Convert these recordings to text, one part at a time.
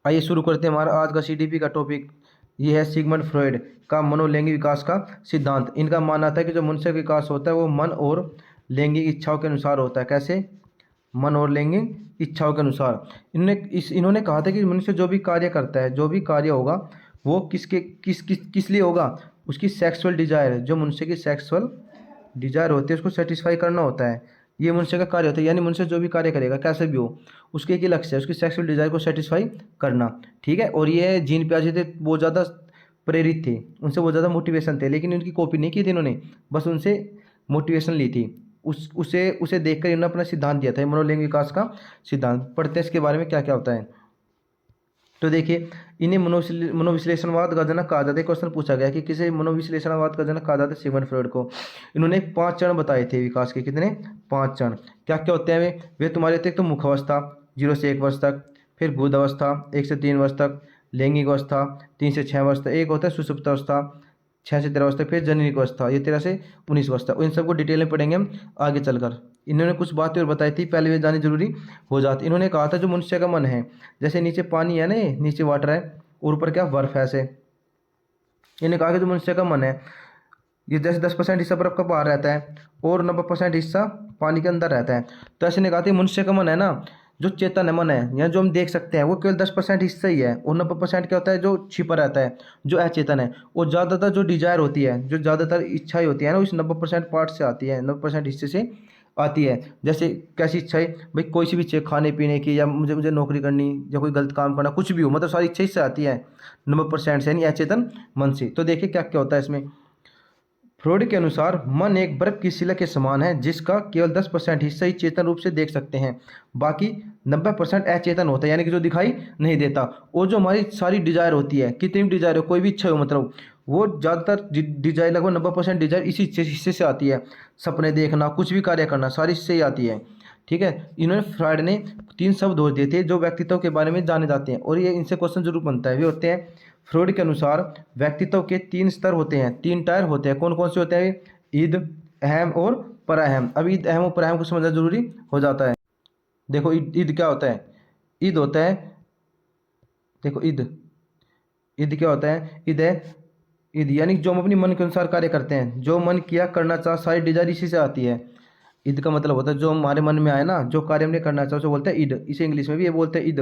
आइए शुरू करते हैं हमारा आज का सीडीपी का टॉपिक। ये है सिगमंड फ्रॉइड का मनोलैंगिक विकास का सिद्धांत। इनका मानना था कि जो मनुष्य का विकास होता है वो मन और लैंगिक इच्छाओं के अनुसार होता है। कैसे? मन और लैंगिक इच्छाओं के अनुसार। इन्होंने कहा था कि मनुष्य जो भी कार्य करता है, जो भी कार्य होगा वो किसके किस किस किस लिए होगा? उसकी सेक्सुअल डिजायर, जो मनुष्य की सेक्सुअल डिजायर होती है उसको सेटिस्फाई करना होता है। ये मनुष्य का कार्य होता है, यानी मनुष्य जो भी कार्य करेगा कैसे भी हो उसके एक ही लक्ष्य है, उसकी सेक्सुअल डिजायर को सेटिस्फाई करना। ठीक है। और ये जीन पियाजे थे, बहुत ज़्यादा प्रेरित थे, उनसे बहुत ज़्यादा मोटिवेशन थे, लेकिन उनकी कॉपी नहीं की थी इन्होंने, बस उनसे मोटिवेशन ली थी। उसे उसे देखकर इन्होंने अपना सिद्धांत दिया था, मनोलैंगिक विकास का सिद्धांत। पढ़ते हैं इसके बारे में क्या क्या होता है। तो देखिए, इन्हें मनोविश्लेषणवाद का जनक कहा जाता है। क्वेश्चन पूछा गया कि किसे मनोविश्लेषणवाद का जनक कहा जाता है? सिगमंड फ्रॉइड को। इन्होंने 5 चरण बताए थे विकास के। कितने? 5 चरण। क्या क्या होते हैं वे तुम्हारे थे? एक तो मुख अवस्था 0 से 1 वर्ष तक, फिर गुद अवस्था 1 से 3 वर्ष तक, लैंगिक अवस्था 3 से 6 वर्ष तक, एक होता है सुषुप्त अवस्था 6 से 13 वर्ष तक, फिर जननिक अवस्था ये 13 से 19 वर्ष तक। इन सबको डिटेल में पढ़ेंगे हम आगे चलकर। इन्होंने कुछ बातें और बताई थी, पहले वे जानी जरूरी हो जाती। इन्होंने कहा था जो मनुष्य का मन है, जैसे नीचे पानी है ना, ये नीचे वाटर है और ऊपर क्या बर्फ है ऐसे। इन्होंने कहा कि जो मनुष्य का मन है ये जैसे 10% हिस्सा बर्फ का बाहर रहता है और 90% हिस्सा पानी के अंदर रहता है। तो ऐसे ने कहा था मनुष्य का मन है ना, जो चेतन है मन है या जो हम देख सकते हैं वो केवल 10% हिस्सा ही है, और 90% क्या होता है जो छिपा रहता है, जो अचेतन है। और ज़्यादातर जो डिजायर होती है, जो ज़्यादातर इच्छाएं होती है ना, उस 90% पार्ट से आती है, 90% हिस्से से आती है। जैसे कैसी इच्छाएं? भाई कोई सी भी इच्छा, खाने पीने की, या मुझे मुझे नौकरी करनी, या कोई गलत काम करना, कुछ भी हो, मतलब सारी इच्छा इससे आती है 90% से, यानी अचेतन मन से। तो देखिए क्या क्या होता है इसमें। फ्रॉइड के अनुसार मन एक बर्फ की शिला के समान है, जिसका केवल 10% हिस्सा ही चेतन रूप से देख सकते हैं, बाकी 90% अचेतन होता है, यानी कि जो दिखाई नहीं देता। और जो हमारी सारी डिजायर होती है, कितनी भी डिजायर हो, कोई भी इच्छा हो, मतलब वो ज़्यादातर डिजायर, लगभग 90% डिजायर इसी हिस्से से आती है। सपने देखना, कुछ भी कार्य करना, सारी इससे ही आती है। ठीक है। इन्होंने फ्रॉइड ने 3 शब्द और दिए थे जो व्यक्तित्व के बारे में जाने जाते हैं, और ये इनसे क्वेश्चन जरूर बनता है। वे होते हैं, फ्रॉइड के अनुसार व्यक्तित्व के 3 स्तर होते हैं, 3 टायर होते हैं। कौन कौन से होते हैं? ईद, अहम और पराअहम। अब ईद, अहम और पराअहम को समझना जरूरी हो जाता है। देखो ईद क्या होता है? ईद होता है, देखो ईद, ईद क्या होता है? ईद है, ईद यानी जो हम अपनी मन के अनुसार कार्य करते हैं, जो मन किया करना चाह, सारी डिजायर इसी से आती है। ईद का मतलब होता है जो हमारे मन में आए ना, जो कार्य हमने करना चाहे उसे बोलते हैं ईद। इसे इंग्लिश में भी ये बोलते हैं ईद।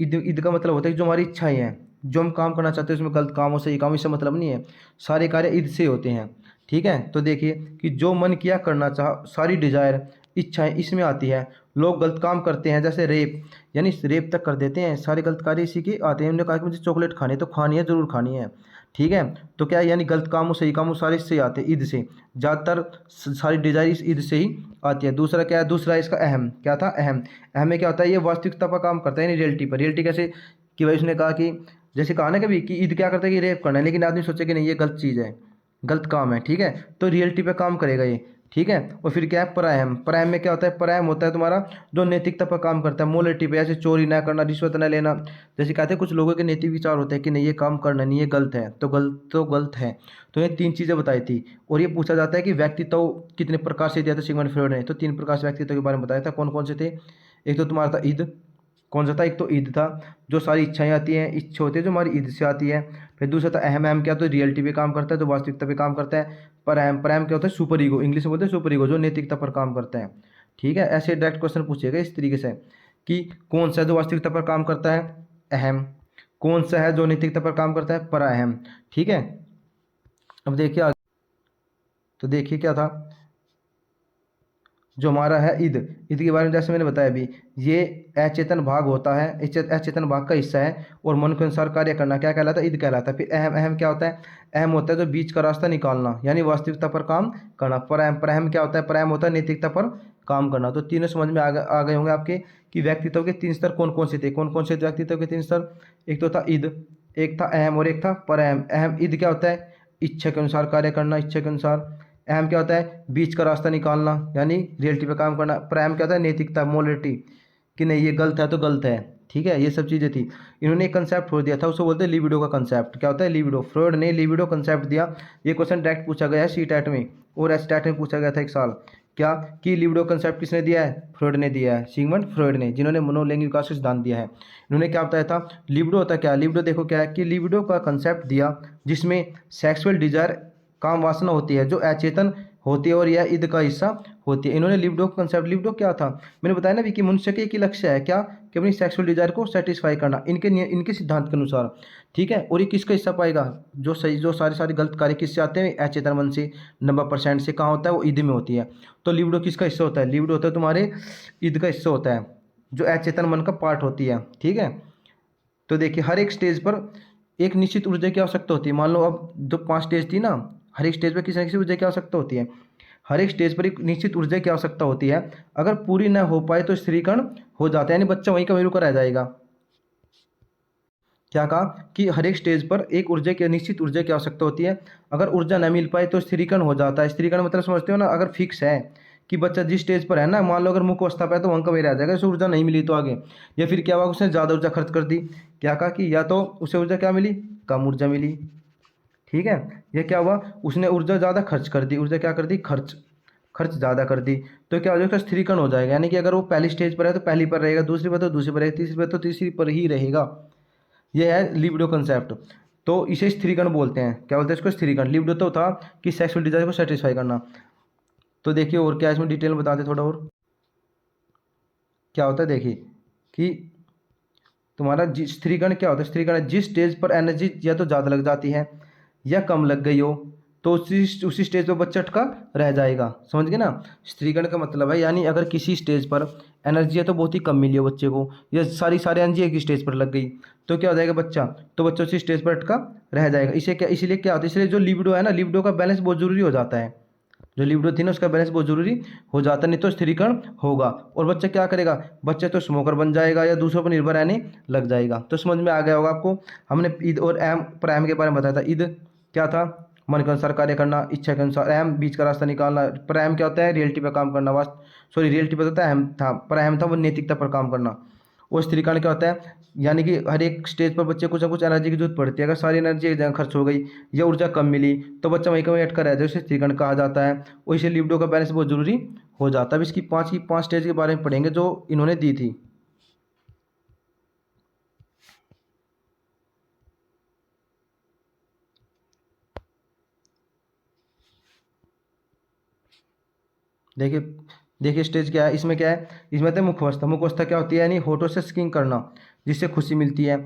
ईद ईद का मतलब होता है कि जो हमारी इच्छाएं हैं, जो हम काम करना चाहते हैं, उसमें गलत कामों से, ये काम, इससे मतलब नहीं है। सारे कार्य ईद से होते हैं। ठीक है। तो देखिए कि जो मन किया करना चाह, सारी डिजायर इच्छाएं इसमें आती है। लोग गलत काम करते हैं, जैसे रेप, यानी रेप तक कर देते हैं, सारे गलत कार्य इसी के आते हैं। उन्होंने कहा कि मुझे चॉकलेट खानी है तो खानी है, जरूर खानी है। ठीक है। तो क्या है, यानी गलत कामों, सही कामों, सारे इससे ही आते हैं, ईद से। ज़्यादातर सारी डिजायर इस ईद से ही आती है। दूसरा क्या है? दूसरा इसका अहम। क्या था? अहम। अहम में क्या होता है? ये वास्तविकता पर काम करता है, यानी रियलिटी पर। रियलिटी कैसे? कि भाई उसने कहा कि जैसे कहा ना कभी कि ईद क्या करता है कि रेप करना है, लेकिन आदमी सोचे कि नहीं ये गलत चीज़ है, गलत काम है। ठीक है। तो रियलिटी पे काम करेगा ये। ठीक है। और फिर क्या है? परायम। परायम में क्या होता है? परायम होता है तुम्हारा जो नैतिकता पर काम करता है, मोरलिटी पे, ऐसे चोरी ना करना, रिश्वत ना लेना। जैसे कहते हैं कुछ लोगों के नैतिक विचार होते हैं कि नहीं ये काम करना नहीं, ये गलत है, तो गलत है। तो ये 3 चीज़ें बताई थी। और ये पूछा जाता है कि व्यक्तित्व कितने प्रकार से दिया था सिगमंड फ्रॉइड ने? तो 3 प्रकार से व्यक्तित्व के बारे में बताया था। कौन कौन से थे? एक तो तुम्हारा था ईद। कौन सा था? एक तो ईद था, जो सारी इच्छाएं आती हैं, इच्छा होती है जो हमारी ईद से आती है। फिर दूसरा था अहम। अहम क्या? तो रियलिटी पे काम करता है, जो वास्तविकता पे काम करता है। पर अहम, पर अहम क्या होता है? सुपर ईगो, इंग्लिश में बोलते हैं सुपर ईगो, जो नैतिकता पर काम करता है। ठीक है। ऐसे डायरेक्ट क्वेश्चन पूछेगा इस तरीके से कि कौन सा है जो वास्तविकता पर काम करता है? अहम। कौन सा है जो नैतिकता पर काम करता है? पर अहम। ठीक है। अब देखिए आगे। तो देखिए क्या था जो हमारा है ईद। ईद के बारे में जैसे मैंने बताया अभी, ये अचेतन भाग होता है, अचेतन भाग का हिस्सा है, और मन के अनुसार कार्य करना क्या कहलाता है? ईद कहलाता है। फिर अहम। अहम क्या होता है? अहम होता है जो बीच का रास्ता निकालना, यानी वास्तविकता पर काम करना। पर अहम, पर अहम क्या होता है? पर अहम होता है नैतिकता पर काम करना। तो तीनों समझ में आ गए होंगे आपके कि व्यक्तित्व के 3 स्तर कौन कौन से थे। कौन कौन से व्यक्तित्व के 3 स्तर? एक तो था ईद, एक था अहम, और एक था पर अहम। अहम ईद क्या होता है? इच्छा के अनुसार कार्य करना, इच्छा के अनुसार। अहम क्या होता है? बीच का रास्ता निकालना, यानी रियलिटी पे काम करना। प्राइम क्या होता है? नैतिकता, मोरलिटी, कि नहीं ये गलत है तो गलत है। ठीक है। ये सब चीज़ें थी। इन्होंने एक कंसेप्ट छोड़ दिया था, उसको बोलते हैं लिबिडो का कंसेप्ट। क्या होता है? लिबिडो। फ्रॉइड ने लिबिडो कंसेप्ट दिया। ये क्वेश्चन डायरेक्ट पूछा गया है सी टैट में, और एस टैट में पूछा गया था एक साल क्या कि लिबिडो कंसेप्ट किसने दिया है? फ्रॉइड ने दिया है, सिगमंड फ्रॉइड ने, जिन्होंने मनोलैंगिक विकास का सिद्धांत दिया है। इन्होंने क्या बताया था? लिबिडो होता क्या? लिबिडो देखो क्या है कि लिबिडो का कंसेप्ट दिया जिसमें सेक्सुअल डिजायर, काम वासना होती है जो अचेतन होती है और यह ईद का हिस्सा होती है। इन्होंने लिबिडो कंसेप्ट, लिबिडो क्या था मैंने बताया ना भी कि मनुष्य के एक ही लक्ष्य है क्या? कि अपनी सेक्सुअल डिजायर को सेटिस्फाई करना, इनके सिद्धांत के अनुसार। ठीक है, और ये किसका हिस्सा पाएगा? जो सही, जो सारे गलत कार्य किससे आते हैं? अचेतन मन से, 90% से। कहाँ होता है? वो ईद में होती है। तो लिबिडो किसका हिस्सा होता है? लिबिडो होता है तुम्हारे ईद का हिस्सा होता है, जो अचेतन मन का पार्ट होती है। ठीक है, तो देखिए हर एक स्टेज पर एक निश्चित ऊर्जा की आवश्यकता होती है। मान लो अब जो 5 स्टेज थी ना, हर एक स्टेज पर किसी न किसी ऊर्जा की आवश्यकता होती है। हर एक स्टेज पर एक निश्चित ऊर्जा की आवश्यकता होती है। अगर पूरी न हो पाए तो स्त्रीकरण हो जाता है, यानी बच्चा वहीं का वहीं रुका रह जाएगा। क्या कहा कि हर एक स्टेज पर एक ऊर्जा की, निश्चित ऊर्जा की आवश्यकता होती है। अगर ऊर्जा न मिल पाए तो स्त्रीकरण हो जाता है। स्त्रीकरण मतलब समझते हो ना? अगर फिक्स है कि बच्चा जिस स्टेज पर है ना, मान लो अगर मुख्य अवस्था पे है तो वहीं का वहीं रह जाएगा, उसे ऊर्जा नहीं मिली तो आगे। या फिर क्या हुआ, उसने ज़्यादा ऊर्जा खर्च कर दी। क्या कहा कि या तो उसे ऊर्जा क्या मिली? कम ऊर्जा मिली। ठीक है, ये क्या हुआ? उसने ऊर्जा ज़्यादा खर्च कर दी। ऊर्जा क्या कर दी? खर्च खर्च ज़्यादा कर दी। तो क्या हो जाएगा? स्थिरीकरण हो जाएगा। यानी कि अगर वो पहली स्टेज पर है तो पहली पर रहेगा, दूसरी पर तो दूसरी पर रहेगा, तीसरी पर तो तीसरी पर ही रहेगा। ये है लिबिडो कंसेप्ट। तो इसे स्थिरीकरण बोलते हैं। क्या बोलते हैं इसको? स्थिरीकरण। लिबिडो तो था कि सेक्सुअल डिजायर को सेटिस्फाई करना। तो देखिए और क्या इसमें डिटेल में बताते थोड़ा और क्या होता है। देखिए कि तुम्हारा स्त्रीकरण क्या होता है? स्त्रीकरण जिस स्टेज पर एनर्जी या तो ज़्यादा लग जाती है या कम लग गई हो तो उसी स्टेज पर बच्चा अटका रह जाएगा। समझ गए ना? स्त्रीकरण का मतलब है, यानी अगर किसी स्टेज पर एनर्जी है तो बहुत ही कम मिली हो बच्चे को, या सारी एनर्जी एक ही स्टेज पर लग गई, तो क्या हो जाएगा बच्चा? तो बच्चा उसी स्टेज पर अटका रह जाएगा। इसे क्या, इसलिए क्या होता है? इसलिए जो लिबिडो है ना, लिबिडो का बैलेंस बहुत जरूरी हो जाता है। जो लिबिडो थी ना, उसका बैलेंस बहुत जरूरी हो जाता, नहीं तो स्थिरीकरण होगा और बच्चा क्या करेगा? बच्चा तो स्मोकर बन जाएगा या दूसरों पर निर्भर रहने लग जाएगा। तो समझ में आ गया होगा आपको। हमने ईद और एम प्राइम के बारे में बताया था। ईद क्या था? मन के अनुसार कार्य करना, इच्छा के अनुसार। अहम बीच का रास्ता निकालना। प्राइम क्या होता है? रियलिटी पर काम करना। रियलिटी पर होता है अहम था, पर अहम था वो नैतिकता पर काम करना। और स्त्रीकरण क्या होता है? यानी कि हर एक स्टेज पर बच्चे कुछ ना कुछ एनर्जी की जरूरत पड़ती है। अगर सारी एनर्जी एक जगह खर्च हो गई या ऊर्जा कम मिली तो बच्चा वहीं का वहीं अटका रह जाए, उसे स्त्रीकरण कहा जाता है। और इसे लिबिडो का बैलेंस बहुत जरूरी हो जाता है। अब इसकी पांच स्टेज के बारे में पढ़ेंगे जो इन्होंने दी थी। देखिए देखिए स्टेज क्या है, इसमें क्या है? इसमें तो मुख्य अवस्था। मुख्य अवस्था क्या होती है? यानी होठों से स्किंग करना जिससे खुशी मिलती है।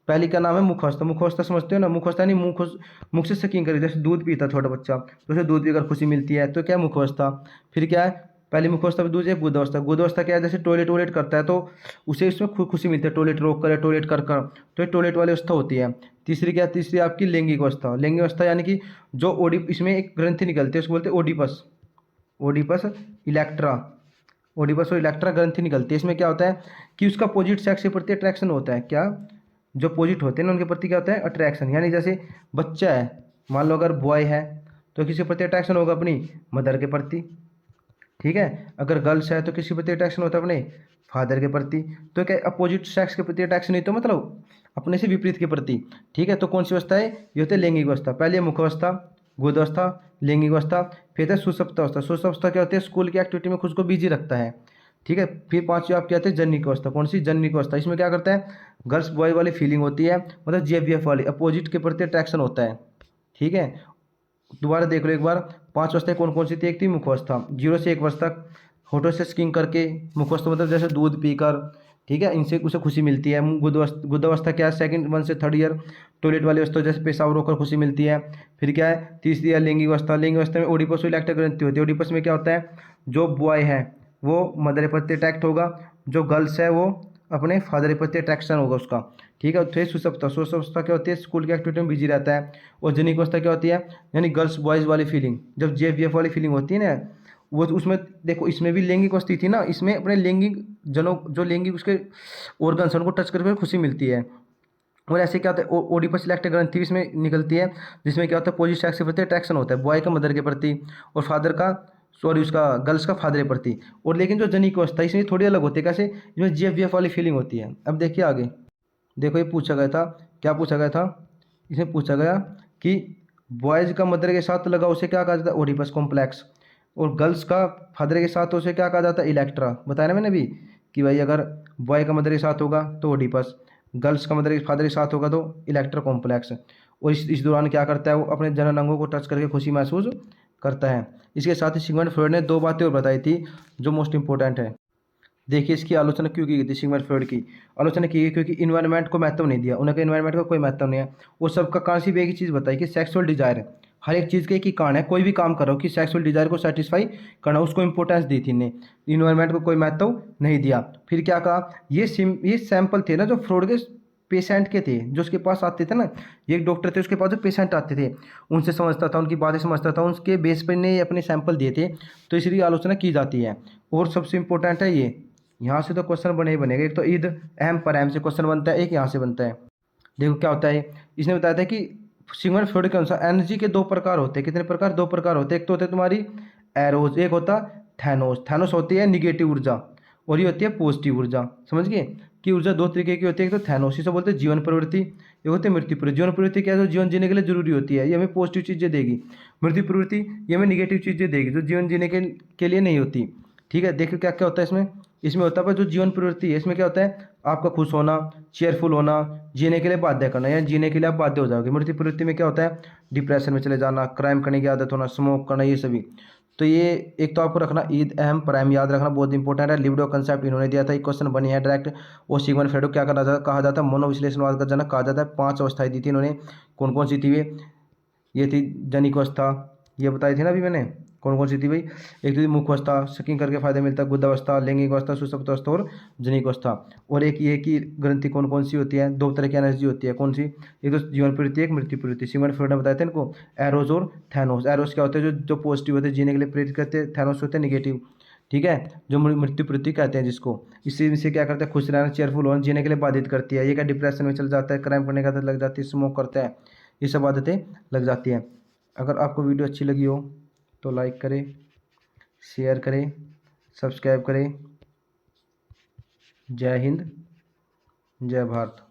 पहली का नाम है मुख्य अवस्था। मुख्य अवस्था समझते हो ना? मुख्य अवस्था यानी मुख से स्किंग करे, जैसे दूध पीता है छोटा बच्चा तो उसे दूध पीकर खुशी मिलती है, तो क्या है? मुख्य अवस्था। फिर क्या है? पहली मुख्य अवस्था, दूसरी है गुद अवस्था। गुद अवस्था क्या है? जैसे टॉयलेट वॉयलेट करता है तो उसे इसमें खुशी मिलती है, टॉयलेट रोक कर, टॉयलेट कर कर, तो ये टॉयलेट वाली अवस्था होती है। तीसरी क्या है? तीसरी आपकी लैंगिक अवस्था। लैंगिक अवस्था यानी कि जो ओडी, इसमें एक ग्रंथि निकलती है उसको बोलते हैं ओडिपस। Oedipus Electra. ओडिपस और इलेक्ट्रा ग्रंथि निकलती है। इसमें क्या होता है कि उसका अपोजिट सेक्स के प्रति अट्रैक्शन होता है। क्या? जो अपोजिट होते हैं ना उनके प्रति क्या होता है? अट्रैक्शन। यानी जैसे बच्चा है, मान लो अगर बॉय है तो किसी प्रति अट्रैक्शन होगा? अपनी मदर के प्रति। ठीक है, अगर गर्ल्स है तो किसी प्रति अट्रैक्शन होता है? अपने फादर के प्रति। तो क्या अपोजिट सेक्स के प्रति अट्रैक्शन नहीं, तो मतलब अपने से विपरीत के प्रति। ठीक है, तो कौन सी अवस्था है? ये होती है लैंगिक अवस्था। पहले मुख्य अवस्था, गोद अवस्था, लैंगिक अवस्था। फिर है सुषुप्त अवस्था। सुषुप्त अवस्था क्या होती है? स्कूल की एक्टिविटी में खुद को बिजी रखता है। ठीक है, फिर पांचवी आप क्या कहते हैं? जन्निक अवस्था। कौन सी? जन्निक अवस्था। इसमें क्या करता है? गर्ल्स बॉय वाली फीलिंग होती है, मतलब जीएफबीएफ वाली, अपोजिट के प्रति अट्रैक्शन होता है। ठीक है, दोबारा देख लो एक बार। 5 अवस्थाएं कौन कौन सी थी? एक थी मुख्य अवस्था, 0 से 1 वर्ष तक, होठों से स्किंग करके। मुख्य अवस्था मतलब जैसे दूध पीकर। ठीक है, इनसे उसे खुशी मिलती है। गुद अवस्था क्या है? सेकंड 1 से 3rd ईयर, टॉयलेट वाली अवस्था जैसे पेशाब रोककर खुशी मिलती है। फिर क्या है? तीसरी है लैंगिक अवस्था। लैंगिक अवस्था में ओडिपस और इलेक्ट्रा ग्रंथि होती है। ओडिपस में क्या होता है? जो बॉय है वो मदर के प्रति अट्रैक्ट होगा, जो गर्ल्स है वो अपने फादर के प्रति अट्रैक्शन होगा उसका। ठीक है, फिर सुषुप्त अवस्था क्या होती है? स्कूल की एक्टिविटी में बिजी रहता है। और जनिक अवस्था क्या होती है? यानी गर्ल्स बॉयज़ वाली फीलिंग, जब जेएफबीएफ वाली फीलिंग होती है ना, वो तो उसमें देखो इसमें भी लैंगिक अवस्था थी ना, इसमें अपने लैंगिक जनों, जो लैंगिक उसके ऑर्गन्स हैं उनको टच करके खुशी मिलती है। और ऐसे क्या होता है? ओडिपस इलेक्ट्रा ग्रंथि इसमें निकलती है, जिसमें क्या होता है? अपोजिट सेक्स के प्रति अट्रैक्शन होता है, बॉय का मदर के प्रति और फादर का, सॉरी उसका गर्ल्स का फादर के प्रति। और लेकिन जो जनिक अवस्था इसमें थोड़ी अलग होती है। कैसे? इसमें जीएफबीएफ वाली फीलिंग होती है। अब देखिए आगे, देखो ये पूछा गया था, क्या पूछा गया था? इसमें पूछा गया कि बॉयज़ का मदर के साथ लगा उसे क्या कहा जाता है? Oedipus complex. और गर्ल्स का फादर के साथ उसे क्या कहा जाता है, इलेक्ट्रा। बताया ना मैंने अभी कि भाई अगर बॉय का मदर के साथ होगा तो ओडिपस, गर्ल्स का मदर के फादर के साथ होगा तो इलेक्ट्रा कॉम्प्लेक्स। और इस दौरान क्या करता है, वो अपने जनन अंगों को टच करके खुशी महसूस करता है। इसके साथ ही सिगमंड फ्रॉइड ने दो बातें और बताई थी जो मोस्ट इंपॉर्टेंट है। देखिए इसकी आलोचना क्यों की गई थी, सिगमंड फ्रॉइड की आलोचना की गई क्योंकि इन्वायरमेंट को महत्व नहीं दिया, उन्होंने इन्वायरमेंट का कोई महत्व नहीं है। वो सबका कारण सिर्फ एक ही चीज़ बताई कि सेक्सुअल डिजायर, हर एक चीज़ का एक ही कारण है, कोई भी काम करो कि सेक्सुअल डिजायर को सेटिस्फाई करना, उसको इंपॉर्टेंस दी थी इन्हें, इन्वायरमेंट को कोई महत्व नहीं दिया। फिर क्या कहा, ये सैंपल थे ना जो फ्रॉड के पेशेंट के थे, जो उसके पास आते थे ना, ये एक डॉक्टर थे उसके पास जो पेशेंट आते थे उनसे समझता था, उनकी बातें समझता था, उसके बेस पर ने अपने सैंपल दिए थे, तो इसलिए आलोचना की जाती है। और सबसे इंपॉर्टेंट है ये, यहाँ से तो क्वेश्चन बने ही बनेगा, एक तो ईद अहम पर अहम से क्वेश्चन बनता है, एक यहाँ से बनता है। देखो क्या होता है, इसने बताया था कि सिगमंड फ्रॉइड के अनुसार एनर्जी के दो प्रकार होते हैं। कितने प्रकार, दो प्रकार होते हैं। एक तो होते हैं तुम्हारी एरोज, एक होता थैनोस। थैनोस होती है निगेटिव ऊर्जा और ये होती है पॉजिटिव ऊर्जा। समझ गए कि ऊर्जा दो तरीके की होती है, एक तो थैनोस इसे बोलते हैं जीवन प्रवृत्ति, ये होती है मृत्यु प्रवृत्ति। जीवन प्रवृत्ति क्या है, जो जीवन जीने के लिए जरूरी होती है, ये हमें पॉजिटिव चीज़ें देगी। मृत्यु प्रवृत्ति ये हमें निगेटिव चीज़ें देगी जो जीवन जीने के लिए नहीं होती। ठीक है, देखो क्या क्या होता है इसमें। इसमें होता है जो जीवन प्रवृत्ति है, इसमें क्या होता है, आपका खुश होना, चेयरफुल होना, जीने के लिए बाध्य करना, या जीने के लिए आप बाध्य हो जाओगे। मृत्यु प्रवृत्ति में क्या होता है, डिप्रेशन में चले जाना, क्राइम करने की आदत होना, स्मोक करना, ये सभी। तो ये एक तो आपको रखना ईद अहम प्राइम याद रखना बहुत इंपॉर्टेंट है। लिबिडो कंसेप्ट इन्होंने दिया था, एक क्वेश्चन बनी है डायरेक्ट। और सिगमंड फ्रॉइड को क्या कहा जाता है, मनोविश्लेषणवाद का जनक कहा जाता है। 5 अवस्थाएं दी थी इन्होंने, कौन कौन सी थी ये थी जनिक अवस्था, ये बताई थी ना अभी मैंने, कौन कौन सी थी भाई, एक तो थी मुख्य अवस्था, सकिंग करके फायदा मिलता है, गुद अवस्था, लैंगिक अवस्था, सुषुप्त अवस्था और जनिक अवस्था। और एक ये कि ग्रंथि कौन कौन सी होती है, दो तरह की एनर्जी होती है, कौन सी, एक तो जीवन प्रवृत्ति, एक मृत्यु प्रवृत्ति। सिगमंड फ्रॉइड ने बताया था इनको, एरोज और थैनोस। एरोस क्या होते हैं, जो पॉजिटिव होते हैं, जीने के लिए प्रेरित करते हैं। थैनोस होते हैं निगेटिव, ठीक है, जो मृत्यु प्रवृत्ति कहते हैं जिसको। इससे क्या करते हैं, खुश रहना, चेयरफुल होना, जीने के लिए बाधित करती है। ये क्या डिप्रेशन में चल जाता है, क्राइम करने की आदत लग जाती है, स्मोक करता है, ये सब आदतें लग जाती हैं। अगर आपको वीडियो अच्छी लगी हो तो लाइक करें, शेयर करें, सब्सक्राइब करें। जय हिंद, जय भारत।